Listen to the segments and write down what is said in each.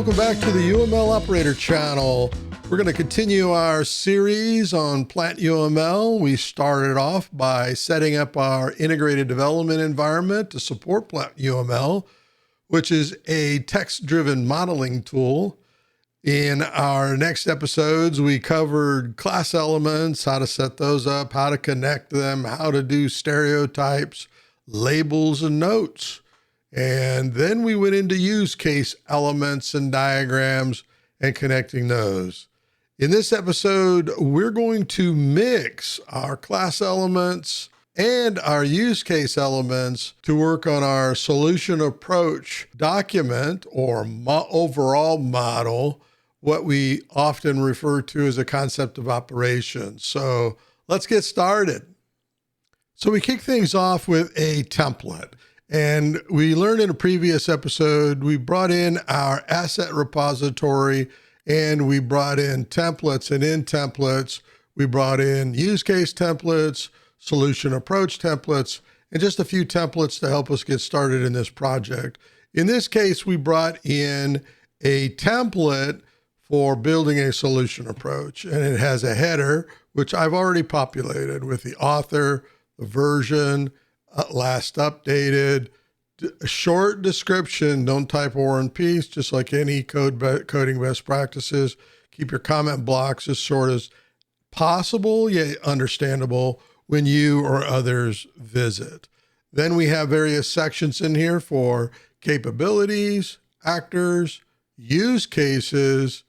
Welcome back to the UML Operator channel. We're going to continue our series on PlantUML. We started off by setting up our integrated development environment to support PlantUML, which is a text-driven modeling tool. In our next episodes, we covered class elements, how to set those up, how to connect them, how to do stereotypes, labels, and notes. And then we went into use case elements and diagrams and connecting those. In this episode, we're going to mix our class elements and our use case elements to work on our solution approach document or overall model, what we often refer to as a concept of operations. So let's get started. So we kick things off with a template. And we learned in a previous episode, we brought in our asset repository and we brought in templates, and in templates, we brought in use case templates, solution approach templates, and just a few templates to help us get started in this project. In this case, we brought in a template for building a solution approach, and it has a header, which I've already populated with the author, the version, last updated, a short description. Don't type War and Peace, just like any coding best practices. Keep your comment blocks as short as possible, yet understandable when you or others visit. Then we have various sections in here for capabilities, actors, use cases,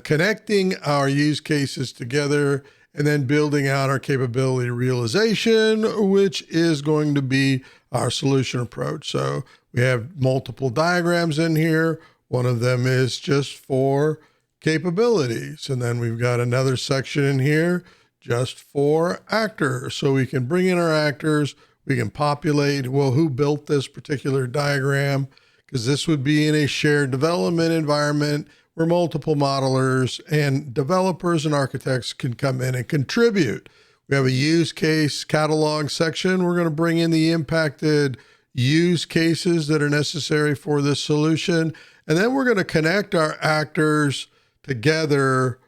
connecting our use cases together, and then building out our capability realization, which is going to be our solution approach. So we have multiple diagrams in here. One of them is just for capabilities. And then we've got another section in here just for actors. So we can bring in our actors. We can populate, well, who built this particular diagram? Because this would be in a shared development environment where multiple modelers and developers and architects can come in and contribute. We have a use case catalog section. We're going to bring in the impacted use cases that are necessary for this solution. And then we're going to connect our actors together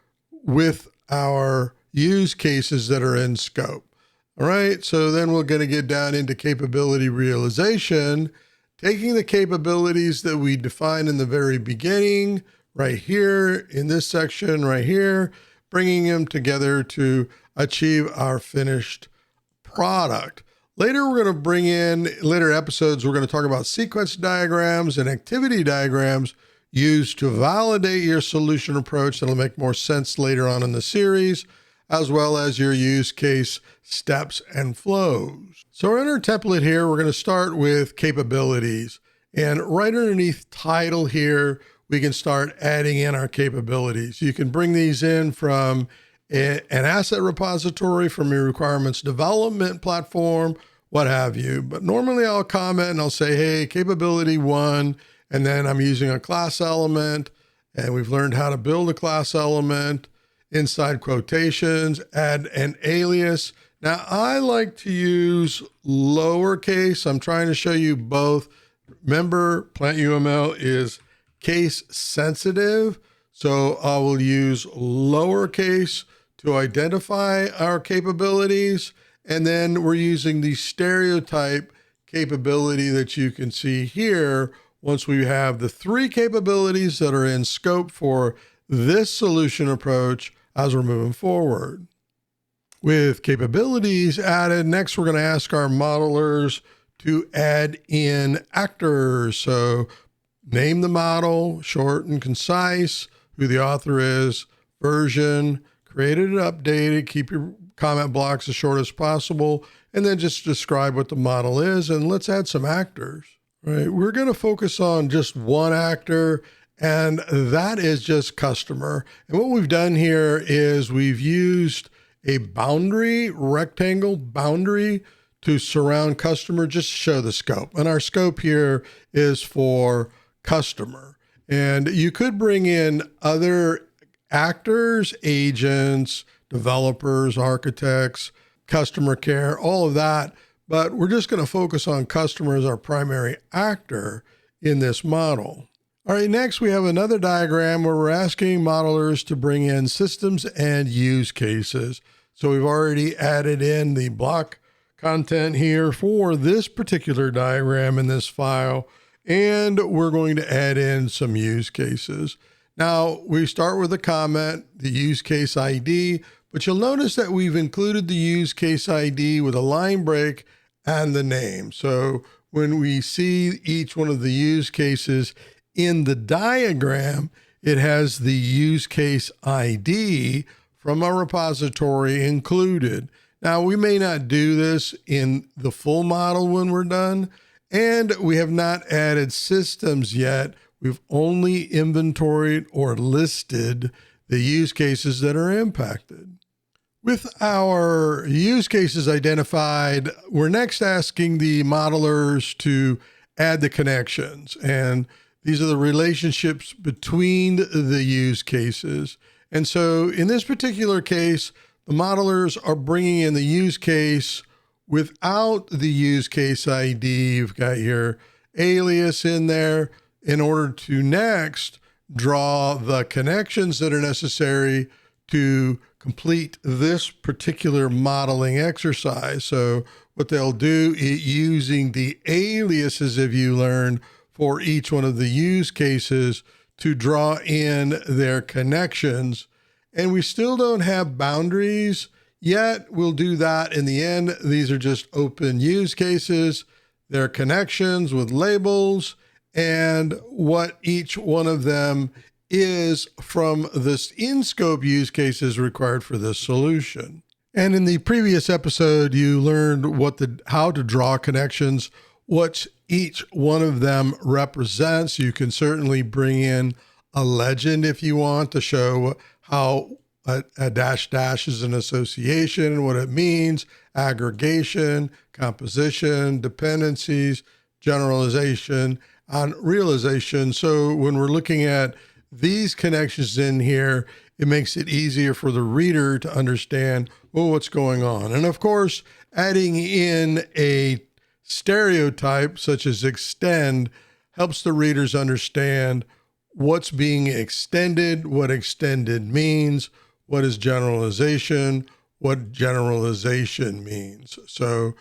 with our use cases that are in scope. All right, so then we're going to get down into capability realization, taking the capabilities that we defined in the very beginning, right here in this section right here, bringing them together to achieve our finished product. Later, we're going to bring in, later episodes, we're going to talk about sequence diagrams and activity diagrams used to validate your solution approach. That'll make more sense later on in the series, as well as your use case steps and flows. So in our template here, we're going to start with capabilities. And right underneath title here, we can start adding in our capabilities. You can bring these in from an asset repository, from your requirements development platform, what have you. But normally I'll comment and I'll say, hey, capability 1, and then I'm using a class element, and we've learned how to build a class element inside quotations, add an alias. Now I like to use lowercase. I'm trying to show you both. Remember, PlantUML is case sensitive, so I will use lowercase to identify our capabilities, and then we're using the stereotype capability that you can see here. Once we have the 3 capabilities that are in scope for this solution approach as we're moving forward. With capabilities added, next we're going to ask our modelers to add in actors. So name the model, short and concise, who the author is, version, created and updated, keep your comment blocks as short as possible, and then just describe what the model is, and let's add some actors. Right? We're going to focus on just one actor, and that is just customer. And what we've done here is we've used a boundary, rectangle boundary, to surround customer, just to show the scope. And our scope here is for customer. And you could bring in other actors, agents, developers, architects, customer care, all of that. But we're just going to focus on customer as our primary actor in this model. All right, next we have another diagram where we're asking modelers to bring in systems and use cases. So we've already added in the block content here for this particular diagram in this file, and we're going to add in some use cases. Now we start with a comment, the use case ID, but you'll notice that we've included the use case ID with a line break and the name. So when we see each one of the use cases in the diagram, it has the use case ID from a repository included. Now, we may not do this in the full model when we're done, and we have not added systems yet. We've only inventoried or listed the use cases that are impacted. With our use cases identified, we're next asking the modelers to add the connections, and these are the relationships between the use cases. And so in this particular case, the modelers are bringing in the use case without the use case ID. You've got your alias in there in order to next draw the connections that are necessary to complete this particular modeling exercise. So what they'll do is using the aliases, if you learn, for each one of the use cases to draw in their connections. And we still don't have boundaries yet. We'll do that in the end. These are just open use cases, their connections with labels, and what each one of them is from this in-scope use cases required for this solution. And in the previous episode, you learned how to draw connections, what each one of them represents. You can certainly bring in a legend if you want to show how a dash is an association, what it means, aggregation, composition, dependencies, generalization, and realization. So when we're looking at these connections in here, it makes it easier for the reader to understand, well, what's going on. And of course, adding in a stereotype such as extend helps the readers understand what's being extended, what extended means, what is generalization, what generalization means. So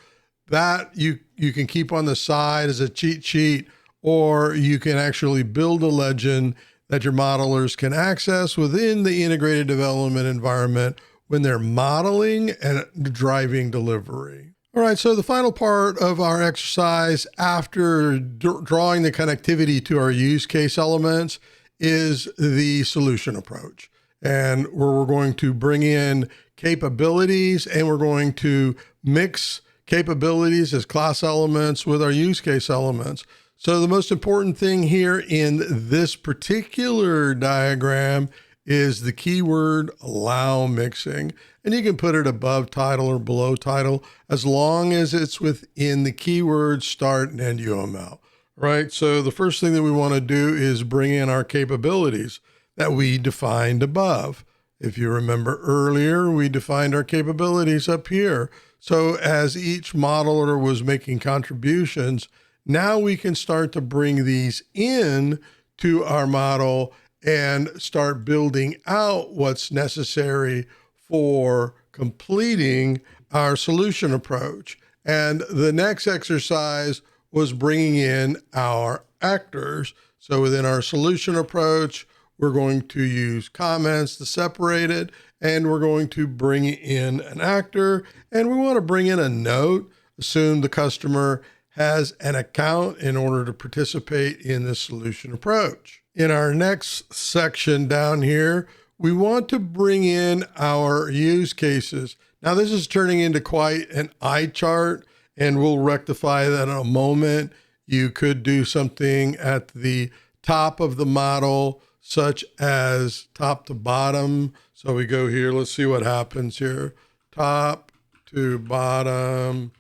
that you can keep on the side as a cheat sheet, or you can actually build a legend that your modelers can access within the integrated development environment when they're modeling and driving delivery. All right, so the final part of our exercise after drawing the connectivity to our use case elements is the solution approach. And where we're going to bring in capabilities and we're going to mix capabilities as class elements with our use case elements. So the most important thing here in this particular diagram is the keyword allow mixing. And you can put it above title or below title as long as it's within the keyword start and end UML, right? So the first thing that we want to do is bring in our capabilities that we defined above. If you remember earlier, we defined our capabilities up here. So as each modeler was making contributions, now we can start to bring these in to our model and start building out what's necessary for completing our solution approach. And the next exercise was bringing in our actors. So within our solution approach, we're going to use comments to separate it, and we're going to bring in an actor, and we want to bring in a note. Assume the customer has an account in order to participate in this solution approach. In our next section down here, we want to bring in our use cases. Now this is turning into quite an eye chart, and we'll rectify that in a moment. You could do something at the top of the model, such as top to bottom. So we go here, let's see what happens here. Top to bottom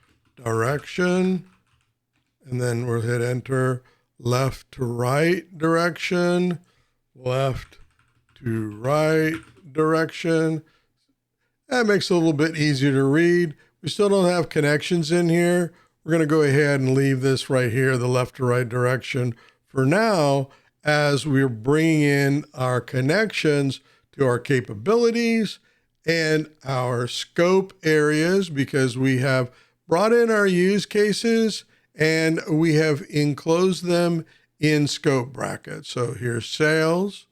direction. And then we'll hit enter, left to right direction, left to right direction. That makes it a little bit easier to read. We still don't have connections in here. We're going to go ahead and leave this right here, the left to right direction for now. as we're bringing in our connections to our capabilities and our scope areas, because we have brought in our use cases and we have enclosed them in scope brackets. So here's sales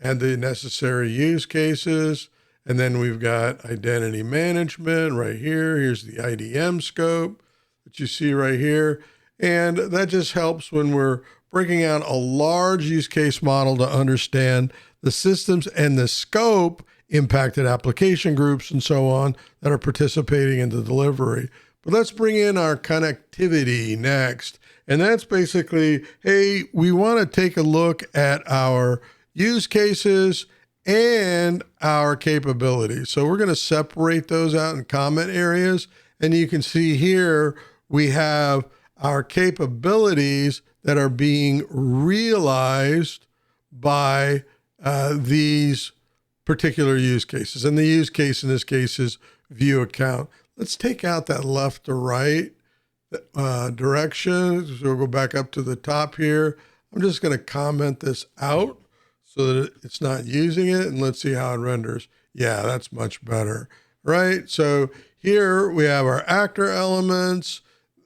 and the necessary use cases. And then we've got identity management right here. Here's the IDM scope that you see right here. And that just helps when we're breaking out a large use case model to understand the systems and the scope impacted application groups and so on that are participating in the delivery. But let's bring in our connectivity next. And that's basically, hey, we want to take a look at our use cases and our capabilities. So we're going to separate those out in comment areas. And you can see here, we have our capabilities that are being realized by these particular use cases. And the use case in this case is view account. Let's take out that left to right direction. So we'll go back up to the top here. I'm just going to comment this out so that it's not using it. And let's see how it renders. Yeah, that's much better, right? So here we have our actor elements.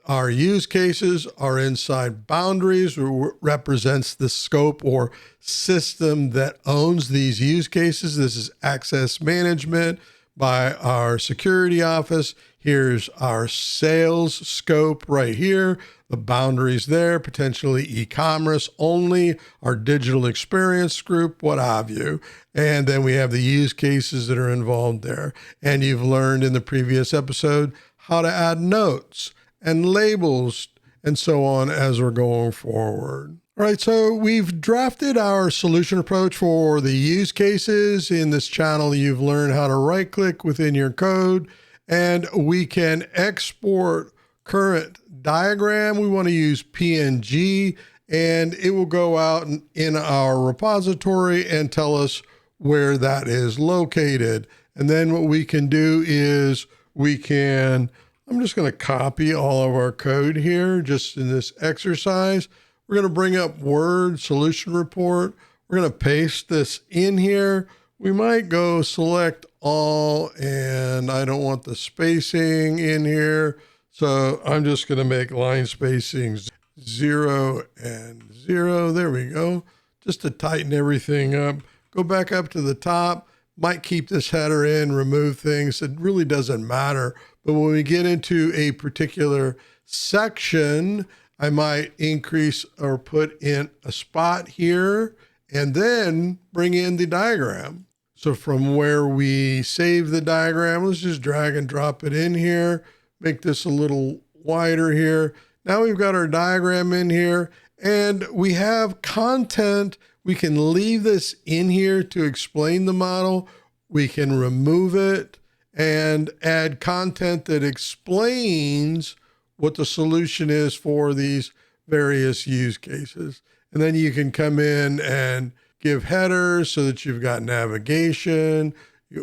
Our use cases are inside boundaries, which represents the scope or system that owns these use cases. This is access management by our security office. Here's our sales scope right here. The boundaries there, potentially e-commerce only, our digital experience group, what have you. And then we have the use cases that are involved there. And you've learned in the previous episode how to add notes and labels and so on as we're going forward. All right, so we've drafted our solution approach for the use cases. In this channel, you've learned how to right-click within your code, and we can export current diagram. We want to use PNG, and it will go out in our repository and tell us where that is located. And then what we can do is I'm just going to copy all of our code here just in this exercise. We're going to bring up Word Solution Report. We're going to paste this in here. We might go select all, and I don't want the spacing in here. So I'm just going to make line spacing 0 and 0. There we go. Just to tighten everything up. Go back up to the top. Might keep this header in, remove things. It really doesn't matter. But when we get into a particular section, I might increase or put in a spot here and then bring in the diagram. So from where we save the diagram, let's just drag and drop it in here, make this a little wider here. Now we've got our diagram in here and we have content. We can leave this in here to explain the model. We can remove it and add content that explains what the solution is for these various use cases. And then you can come in and give headers so that you've got navigation.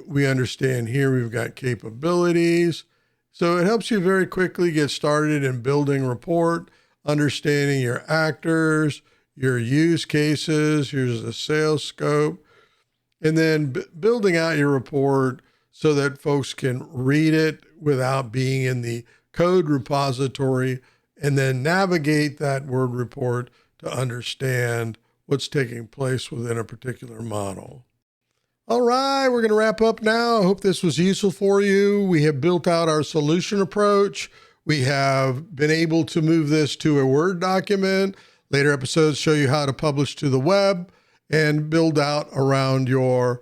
We understand here we've got capabilities. So it helps you very quickly get started in building report, understanding your actors, your use cases. Here's the sales scope. And then building out your report so that folks can read it without being in the code repository, and then navigate that Word report to understand what's taking place within a particular model. All right, we're going to wrap up now. I hope this was useful for you. We have built out our solution approach. We have been able to move this to a Word document. Later episodes show you how to publish to the web and build out around your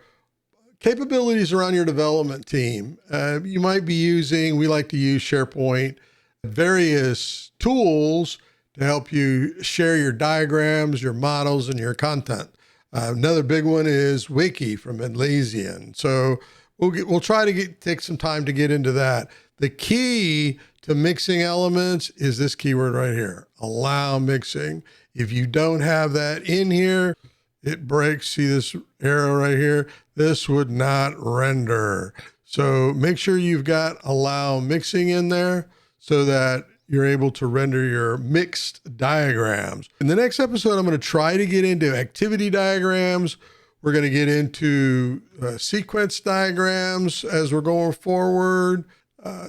capabilities around your development team. You might be using, we like to use SharePoint, various tools to help you share your diagrams, your models, and your content. Another big one is Wiki from Atlassian. So we'll try to take some time to get into that. The key to mixing elements is this keyword right here, allow mixing. If you don't have that in here, it breaks. See this arrow right here? This would not render. So make sure you've got allow mixing in there so that you're able to render your mixed diagrams. In the next episode, I'm going to try to get into activity diagrams. We're going to get into sequence diagrams as we're going forward,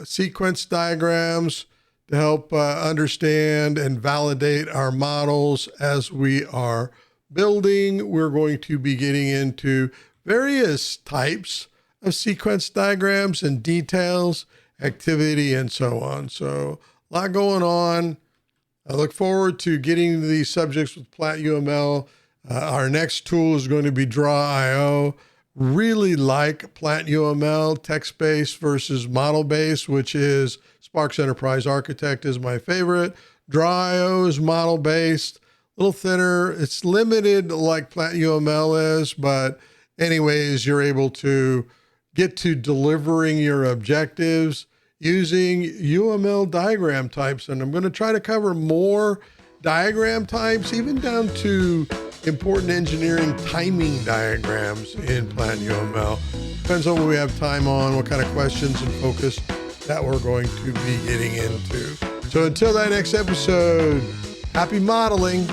sequence diagrams to help understand and validate our models as we are building. We're going to be getting into various types of sequence diagrams and details, activity, and so on. So a lot going on. I look forward to getting to these subjects with PlantUML. Our next tool is going to be Draw.io. Really like PlantUML, text-based versus model-based, which is Sparks Enterprise Architect is my favorite. Draw.io is model-based, a little thinner. It's limited like PlantUML is, but anyways, you're able to get to delivering your objectives using UML diagram types. And I'm going to try to cover more diagram types, even down to important engineering timing diagrams in PlantUML. Depends on what we have time on, what kind of questions and focus that we're going to be getting into. So until that next episode, happy modeling.